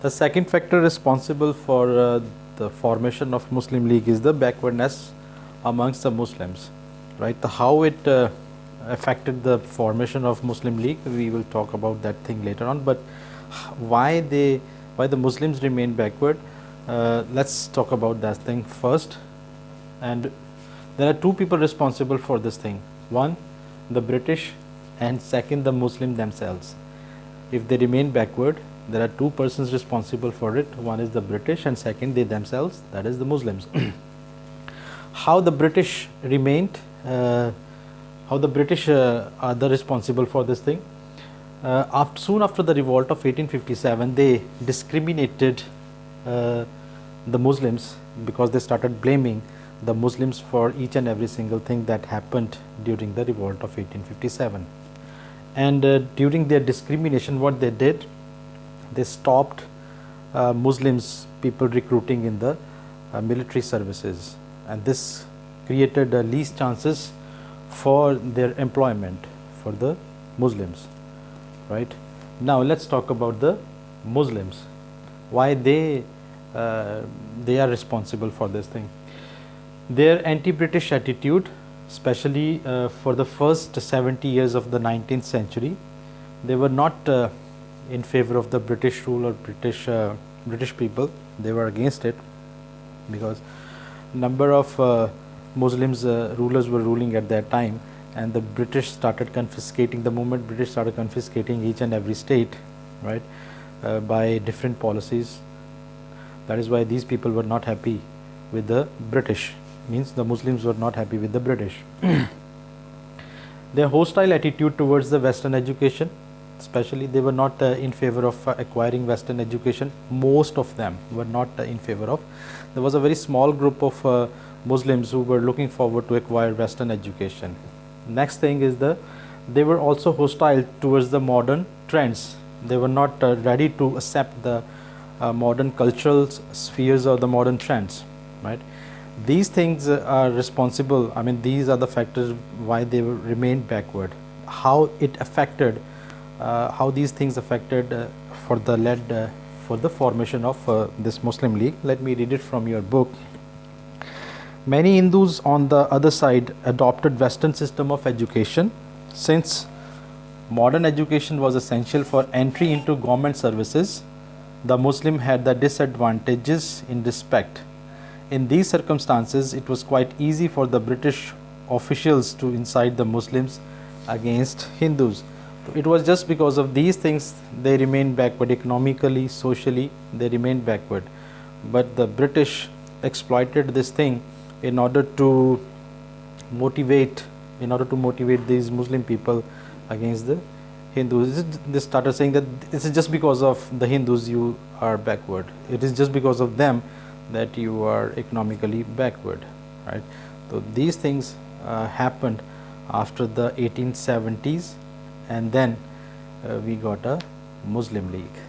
The second factor responsible for the formation of Muslim League is the backwardness amongst the Muslims, right? How it affected the formation of Muslim League, we will talk about that thing later on. But why the Muslims remain backward? Let's talk about that thing first. And there are two people responsible for this thing. One, the British, and second, the Muslim themselves. If they remain backward, there are two persons responsible for it. One is the British, and second, they themselves, that is the Muslims. How the British remained, how the British are the responsible for this thing. Soon after the revolt of 1857, they discriminated the Muslims because they started blaming the Muslims for each and every single thing that happened during the revolt of 1857. And during their discrimination, what they did, they stopped Muslims people recruiting in the military services, and this created least chances for their employment for the Muslims, right? Now let's talk about the Muslims, why they are responsible for this thing. Their anti-British attitude, especially for the first 70 years of the 19th century, they were not in favor of the British rule or British people. They were against it because number of Muslims rulers were ruling at that time, and the British started confiscating. The moment British started confiscating each and every state, right, by different policies. That is why these people were not happy with the British. Means the Muslims were not happy with the British. Their hostile attitude towards the Western education, especially, they were not in favor of acquiring Western education. Most of them were not in favor of. There was a very small group of Muslims who were looking forward to acquire Western education. Next thing is they were also hostile towards the modern trends. They were not ready to accept the modern cultural spheres or the modern trends, right? These things are responsible. I mean, these are the factors why they remained backward. How it affected, how these things affected for the formation of this Muslim League. Let me read it from your book. Many Hindus on the other side adopted Western system of education. Since modern education was essential for entry into government services, the Muslim had the disadvantages in respect. In these circumstances, it was quite easy for the British officials to incite the Muslims against Hindus. It was just because of these things they remained backward economically, socially, they remained backward. But the British exploited this thing in order to motivate these Muslim people against the Hindus. They started saying that this is just because of the Hindus you are backward. It is just because of them that you are economically backward, right? So these things happened after the 1870s, and then we got a Muslim League.